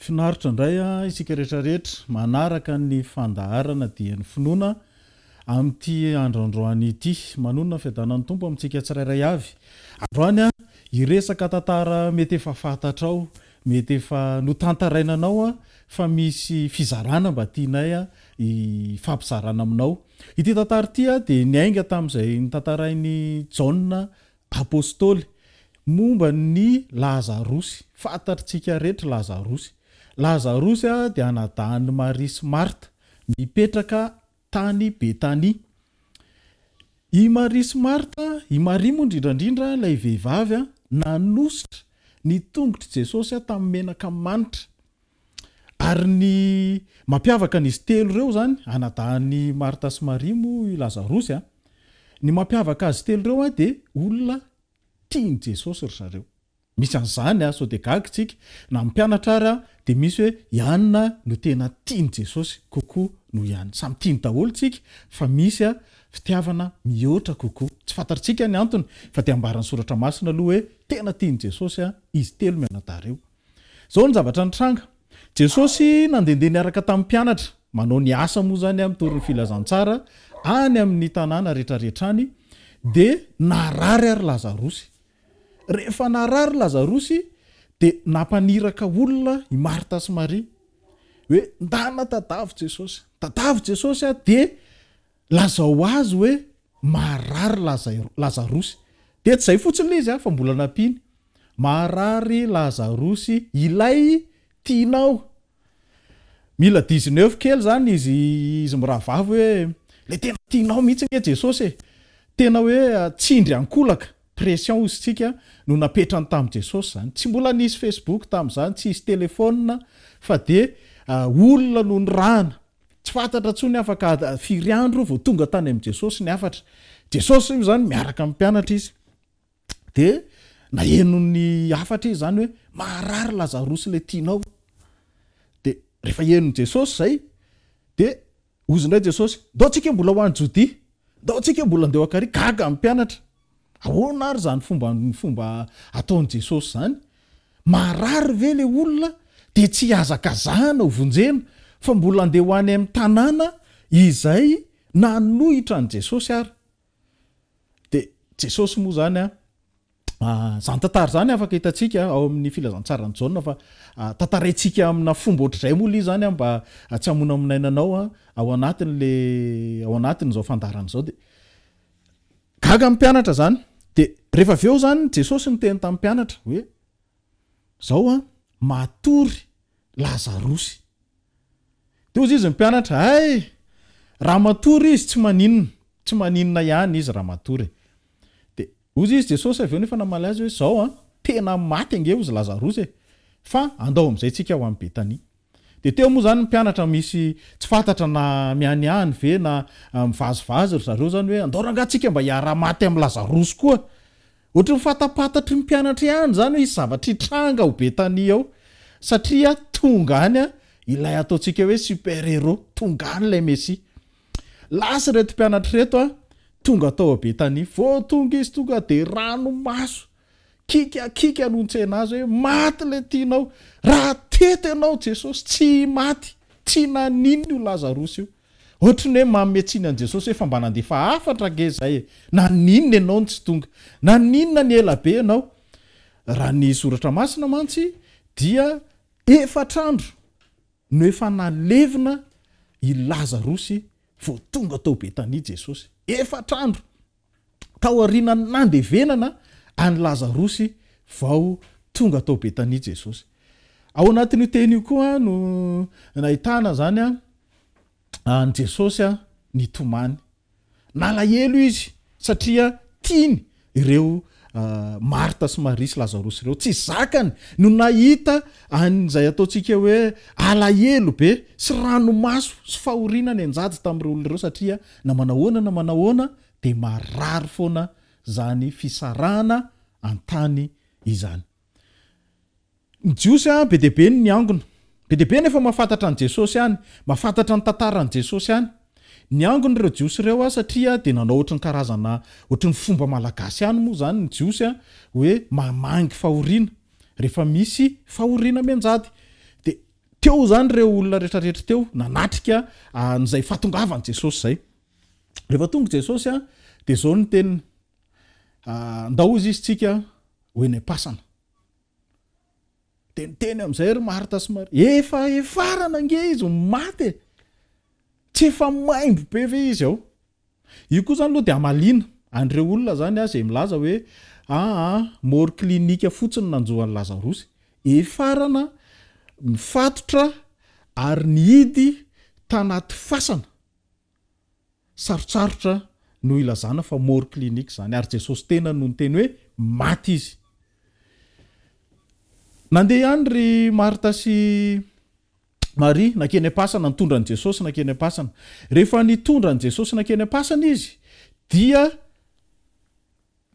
Finaritra indray isika rehetrarehetra manaraka ny fandaharana dia ny finoana amin'ity androandroany ity manonona fiadanan'ny tompo amintsika tsirairay avy. Androany iresaka tantara mety efa fantatrao, mety efa notantarainanao fa misy fizarana mba tianay fampizarana aminao. Ity tantara ity dia miainga tamin'izay nitantarainy Jaona apôstôly momba ny Lazarosy, fantatritsika rehetra Lazarosy. Lazarosy dia anadahan'ny Maria sy Marta mipetraka tany Betania. I Maria sy Marta, i Maria moa indrindrandrindra ilay vehivavy nanositra ny tongotry Jesosy tamin'ny menaka manitra. Ary ny mampiavaka n'izy telo ireo zany, anadahan'ny Marta sy Maria moa i Lazarosy, ny mampiavaka azy telo ireo dia olona tiany Jesosy ry zareo. Misy an'izany sao dia gaga tsika na mpianatra ary dia misy hoe Ianna no tena tiany Jesosy kokoa no Ianna. Samy tiany daholo tsika fa misy fitiavana mihoatra kokoa. Tsy fantatritsika ny antony fa dia ambaran'ny soratra masina aloha hoe tena tiany Jesosy izy telo mianadahareo. Zao ny zavatra nitranga. Jesosy nandehandeha niaraka tamin'ny mpianatra, manao ny asa moa zany amin'ny torin'ny filazantsara any amin'ny tanàna rehetrarehetrany, dia narary ary Lazarosy. Rehefa narary Lazarosy dia nampaniraka olona i Marta sy Maria hoe ndana tadavo Jesosy. Tadavo Jesosy dia lazao azy hoe marary Lazarosy. Dia tsy izay fotsiny ilay izy fa mbola nampiny. Marary Lazarosy ilay tianao. Mila 19 kely zany izy mirahavavy hoe le tena tianao mihitsy nge Jesosy. Tena hoe tsindry ankolaka. Pression izy tsika no napetrany tamin'i Jesosy zany. Tsy mbola nisy Facebook tamin'izany, tsy isy telefona fa dia olona no nirahana. Tsy fantatra tsony afaka firy andro vao tonga tany amin'i Jesosy ny afatra. Jesosy io zany miaraka amin'ny mpianatra izy. Dia naheno ny afatra izy zany hoe marary Lazarosy le tianao. Dia rehefa henon'i Jesosy zay dia ozy indray Jesosy, ndao tsika mbola ho any Jodia, ndao tsika mbola andeha akary gaga amin'ny mpianatra. Ahoana ary zany fomba ataon'i Jesosy zany? Marary ve le olona dia tsy hazakazahana ho vonjena fa mbola andeha ho any amin'ny tanàna izay nanohitra an' Jesosy ary. Dia Jesosy moa zany zany tantara zany afaka hitantsika ao amin'ny filazantsarany Jaona fa tantaraintsika amina fomba ohatr'izay moa li zany mba tsy hamona aminainanao ao anatin'izao fandaran'izao. Dia gaga amin'ny mpianatra zany. Dia rehefa avy eo zany Jesosy ny teny tamin'ny mpianatra hoe zao matory Lazarosy. Dia ozy izy mpianatra, raha matory izy tsy maninona ihany izy raha matory. Dia ozy izy Jesosy avy eo nefa namaly azy hoe zao tena maty ange ozy Lazarosy fa andao amin'izay tsika ho amin'ny Betania. Dia teo moa zany mpianatra misy tsy fantatra na mianiany ve na mivazivazy ry zareo zany hoe andao rangatsika mba hiara-maty amin'ny Lazarosy koa. Ohatra ny fatapatatry ny mpianatra ihany zany hoe isy zavatra hitranga ho Betania ao satria tonga any ilay ataontsika hoe super héros, tonga any ilay Messia. Lasa reto mpianatra reto tonga tao a Betania, vao tonga izy tonga dia ranomaso. Kika anontsena azy hoe maty le tianao. Raha teto ianao Jesosy tsy maty, tsy naninona io Lazarosy io. Ohatra ny hoe mametsiny an' Jesosy hoe fa mba nandefa afatra ge zay. Naninona ianao ny tsy tonga? Naninona ny ela be ianao? Raha ny soratra masina mantsy dia efatrandro no efa nalevina i Lazarosy vao tonga tao Betania Jesosy. Efatrandro tao aoriana nandevenana any Lazarosy vao tonga tao Betania Jesosy. Ao anatin'io teny io koa no nahitana zany an Jesosy nitomany. Nalahelo izy satria tiany ireo Marta sy Maria sy Lazarosy ireo. Tsy zakany no nahita an'izay ataontsika hoe alahelo be sy ranomaso sy fahoriana ny anjady tamin'ireo olona ireo satria na manahoana dia marary foana zany fisarana an-tany izany. Ny jiosy be dia be ny angona. Be dia be nefa mahafantatra an' Jesosy ihany, mahafantatra ny tantaran'i Jesosy ihany. Ny angona ireo jiosy ireo satria dia nanao ohatry ny karazana ohatry ny fomba malagasy ihany moa zany ny jiosy hoe mamangy fahoriana rehefa misy fahoriana mianjady. Dia teo zany reo olona rehetrarehetra teo nanatrika n'izay fatongavany Jesosy zay. Rehefa tonga Jesosy de zao ny teniny ndao izy tsika hoeny pasana. Teny am'izay ry Marta sy Maria hefarana nge izy maty tsy efa maimbo be ve izy ao. Io koa zany aloha de amalina an'ireo olona zany zay milaza hoe mort klinika fotsiny nanjoan'ny Lazarosy. Hefarana mifatotra ary nihidy tanaty fasana. Sarotsarotra no ilazana fa mort klinika zany ary Jesosy tena no nyteny hoe maty izy. Nandeha ihany ry Marta sy Maria nakeny pasana nitondra ny Jesosy nakeny pasana. Rehefa nitondra ny Jesosy nakeny pasana izy dia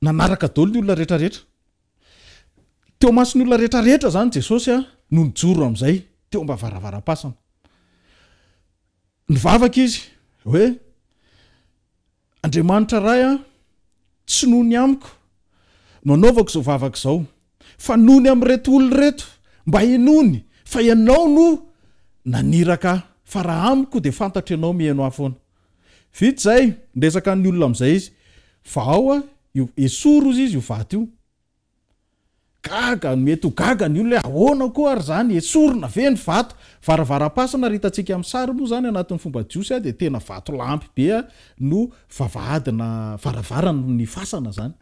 nanaraka daholo ny olona rehetrarehetra. Teo mason'ny olona rehetrarehetra zany Jesosy no nijoro am'izay teo mba varavaram-pasana. Nivavaka izy hoe Andriamanitra ray tsy nohony amiko no anaovako zao vavaka zao fa nohony am'reto olo reto mba inony fa ianao no naniraka fa raha amiko de fantatra ianao mihaino afoana. Vita zay ndresaka ny olona am'izay izy fa ao io Esory izy io vato io. Gaga mety ho gaga ny olona ahoana koa ary zany Esory na ve ny vato. Varavaram-pasana ritantsika amin'ny sary moa zany anatin'ny fomba jiosy de tena vato lampy be no vavahadina varavaran'ny fasana zany.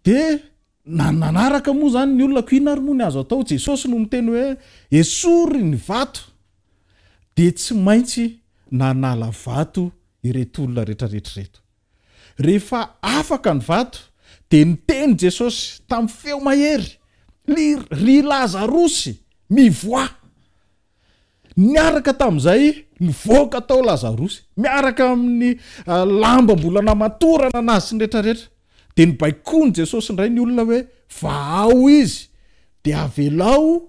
De nanaraka moa zany ny olona ko inary moa ny azo atao. Jesosy no miteny hoe Esory ny vato de tsy maintsy nanala vato ireto olona rehetrarehetra reto. Rehefa afaka ny vato de niteny Jesosy tamin'ny feo mahery ry Lazarosy mivoa. Miaraka tamin'izay nivoaka tao Lazarosy miaraka amin'ny lamba mbola namatorana anazy sy rehetrarehetra. De nibaikony Jesosy ndray ny olona hoe vao izy de avelao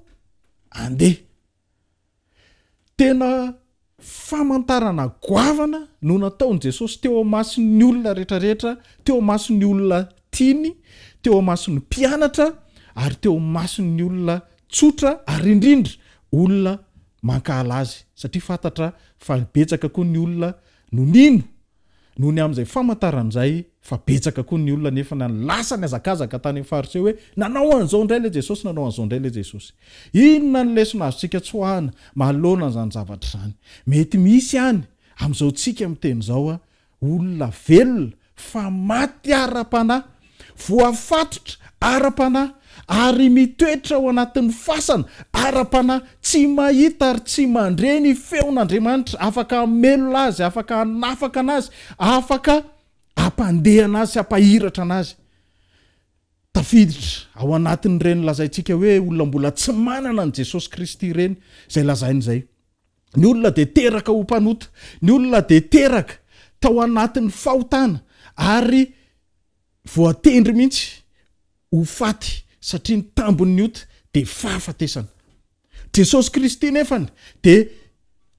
andeha. Tena famantarana goavana no nataony Jesosy teo amason'ny olona rehetrarehetra, teo amason'ny olona tiny, teo amason'ny mpianatra ary teo amason'ny olona tsotra ary indrindra olona mankahala azy satria fantatra fa betsaka koa ny olona no nino noho ny am'izay famantaran'izay fa betsaka koa ny olona nefa lasa ny azakazaka tany amin'ny faritsy hoe nanao an'izao indray le Jesosy, nanao an'izao indray le Jesosy. Inona ny lesona azontsika tsoahana mahalona zany zavatra zany. Mety misy ihany am'izao tsika miteny zao olona velona fa maty arampanahy, voafatotra arampanahy ary mitoetra ao anatin'ny fasana arampanahy, tsy mahita ary tsy mandre ny feon'Andriamanitra, afaka hamelona azy, afaka hanafaka anazy, afaka hampandeha anazy, hampahiratra anazy. Tafiditra ao anatin'ireny lazaintsika hoe olona mbola tsy manana ny Jesosy Kristy ireny zay lazain'izay. Ny olona de teraka ho mpanota, ny olona de teraka tao anatin'ny fahotana ary voatendry mihitsy ho faty satria ny tambon'ny ota de fahafatesany. Jesosy Kristy nefany de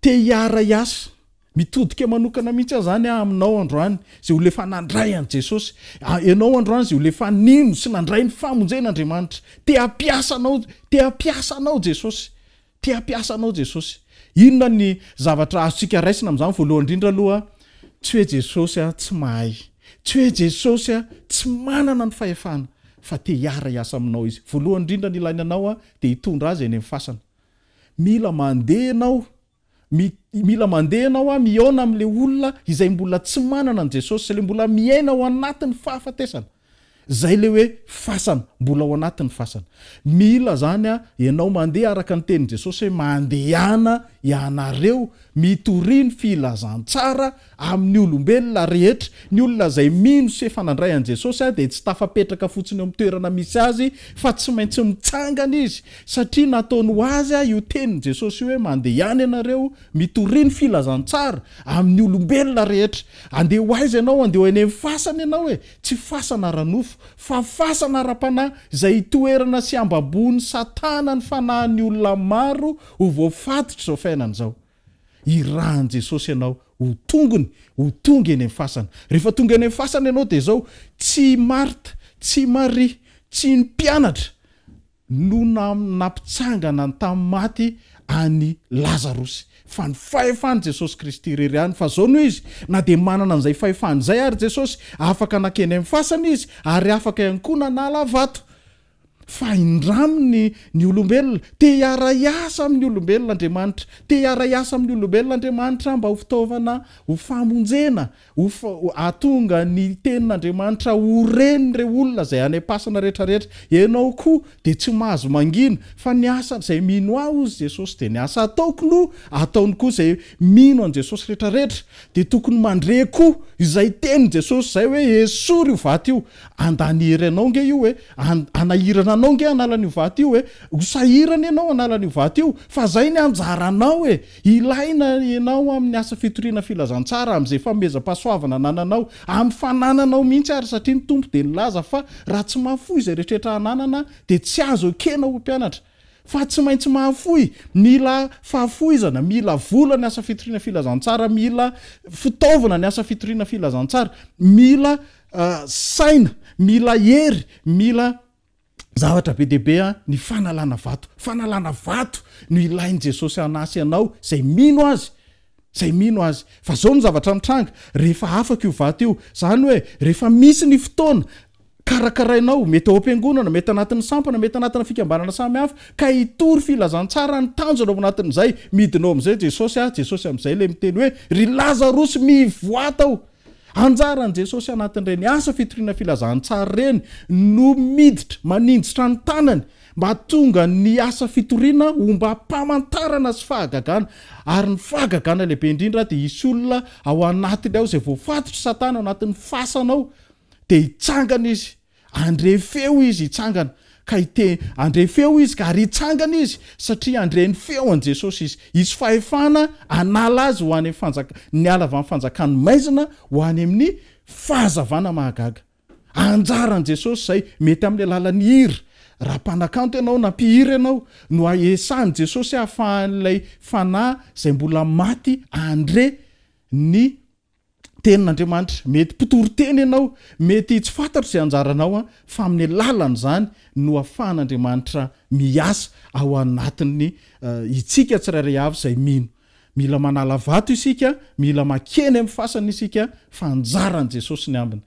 te hiara hiasa mitodika manokana mihitsy zany aminao androany zay ho lefa nandray an Jesosy. Ianao androany zay ho lefa nino sy nandray ny famonjen'Andriamanitra. Te hampiasa anao Jesosy. Te hampiasa anao Jesosy. Inona ny zavatra azontsika raisina amin'izany voalohany indrindra aloha tsy hoe Jesosy tsy mahay, tsy hoe Jesosy tsy manana ny fahefana fa te hiara hiasa aminao izy. Voalohany indrindra ny ilaina anao de hitondra azy eny amin'ny fasana. Mila mandeha anao miaona amin'le olona izay mbola tsy manana an Jesosy, sy le mbola miaina ao anatin'ny fahafatesana. Zay le hoe fasana, mbola ao anatin'ny fasana. Mila zany ianao mandeha araka ny tenin Jesosy hoe mandehana ianareo mitoriny filazantsara amin'ny olombelona rehetra. Ny olona zay mino sy efa nandray an Jesosy de tsy tafapetraka fotsiny amin'ny toerana misy azy fa tsy maintsy mitsangana izy satria nataony ho azy io tenin Jesosy hoe mandehana ianareo mitoriny filazantsara amin'ny olombelona rehetra. Andeha ho aiza ianao, andeha ho eny amin'ny fasana ianao tsy fasana ranofo fa fasana arampanahy zay toerana sy ambabony satana ny fanahin'ny olona maro ho voafatotra zao fiainan'izao. Irahan Jesosy ianao ho tonga eny amin'ny fasana. Rehefa tonga eny amin'ny fasana ianao de zao tsy Marta, tsy Maria, tsy ny mpianatra no nampitsangana ny tamin'ny maty any Lazarosy fa ny fahefany Jesosy Kristy rery any fa zao no izy na de manana an'izay fahefany zay ary Jesosy afaka nakeny amin'ny fasana izy ary afaka ihany koa nanala vato fa indraminy ny olombelona te hiara-iasa amin'ny olombelona Andriamanitra te hiara-iasa amin'ny olombelona Andriamanitra mba ho fitaovana ho famonjena atonga ny tenin'Andriamanitra ho reny reo olona zay any am-pasana rehetrarehetra ianao koa de tsy mahazo mangina fa ny asa zay mino aho izy Jesosy de ny asa ataoko no ataony koa zay mino an Jesosy rehetrarehetra de tokony mandre koa izay teny Jesosy zay hoe Esory io vato io andaniry anao nge io hoe anahirana anao nge analany io vato io hoe hosahirana ianao analany io vato io fa zay ny anjaranao hoe ilaina ianao amin'ny asa fitoriana filazantsara amin'izay famezam-pahasoavana nananao amin'ny fanananao mihitsy ary satria ny tompo de nilaza fa raha tsy mahafoy izay rehetrarehetra ananana de tsy azo ekena ho mpianatra fa tsy maintsy mahafoy mila fahafoizana mila vola ny asa fitoriana filazantsara mila fitaovana ny asa fitoriana filazantsara mila saina mila hery mila zavatra be deabe ny fanalana vato no ilainy Jesosy anasy anao zay mino azy fa zao ny zavatra mitranga rehefa afaka io vato io zany hoe rehefa misy ny fotoana karakarainao mety ao am-piangonana mety anatin'ny sampana mety anatina fikambanana samy hafa ka hitory filazantsara ny tanjona ao anatin'izay midinao amin'izay Jesosy amin'izay le miteny hoe ry Lazarosy mivoata ao anjaran Jesosy anatin'ireny asa fitoriana filazantsara reny no miditra maninditra ny tanany mba tonga ny asa fitoriana ho mba mpamantarana sy fahagagana ary ny fahagagana lehibe indrindra de isy olona ao anatiny ao zay voafatotra Satana ao anatin'ny fasanao de hitsangana izy andre feo izy hitsangana andre feo izy ka ary hitsangana izy satria andre ny feo an Jesosy izy fahefana anala azy ho any ny ala avy amin'ny fanjakany maizina ho any amin'ny fahazavana mahagaga anjaran Jesosy zay mety amin'ny alalan'ny hira raha mpanakanto ianao na mpihira ianao no aesany Jesosy ahafahan'ilay fanahy zay mbola maty andre ny tenin'Andriamanitra mety mpitoro teny ianao mety tsy fantatra zay anjaranao fa amin'ny lalany zany no ahafahan'Andriamanitra miasa ao anatin'ny itsika tsirairay avy zay mila manala vato isika mila makeny amin'ny fasana isika fa anjaran Jesosy ny ambiny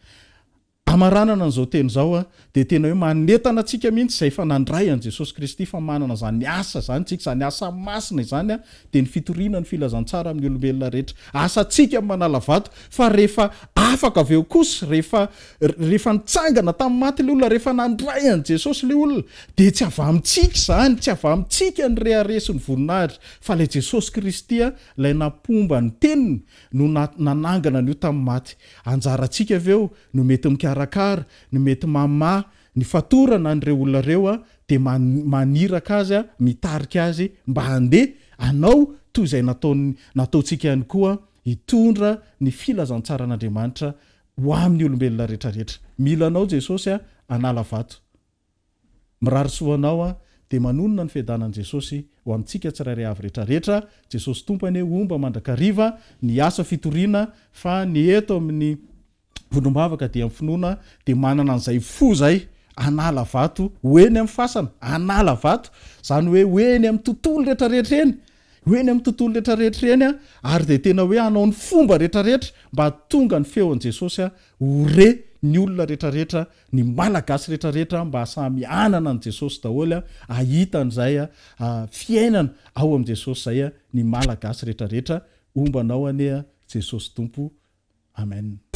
amaranana an'izao teny zao de tena hoe manetana antsika mihitsy zay fa nandray an Jesosy Kristy fa manana zany asa zany tsika zany asa masina izany de ny fitoriana ny filazantsara amin'ny olombelona rehetra asa tsika manala vato fa rehefa afaka aveo kosa rehefa nitsangana tamin'ny maty le olona rehefa nandray an Jesosy le olona de tsy avy amintsika zany tsy avy amintsika ny reharesy ny voninahitra fa le Jesosy Kristy lay napomba ny teniny no nanangana an'io tamin'ny maty anjarantsika aveo no mety mikarakara no mety mama ny fatorana an'ireo olona reo de maniraka azy mitarika azy mba handeha anao toy izay nataontsika ihany koa hitondra ny filazantsara an'Andriamanitra ho amin'ny olombelona rehetrarehetra mila anao Jesosy anala vato mirary soanao de manonona ny fiadanan'i Jesosy ho amintsika tsirairay avy rehetrarehetra Jesosy tompany omba mandrakariva ny asa fitoriana fa ny eto amin'ny vondombavaka dia amin'ny finoana de manana an'izay fo zay anala vato hoeny amin'ny fasana anala vato zany hoe hoeny amin'ny tontolo rehetrarehetra eny ary de tena hoe anao ny fomba rehetrarehetra mba tonga ny feo an Jesosy hore ny olona rehetrarehetra ny malagasy rehetrarehetra mba samy anana an Jesosy daholo ahita an'izay fiainana ao am Jesosy zay ny malagasy rehetrarehetra ombanao ane Jesosy tompo amen.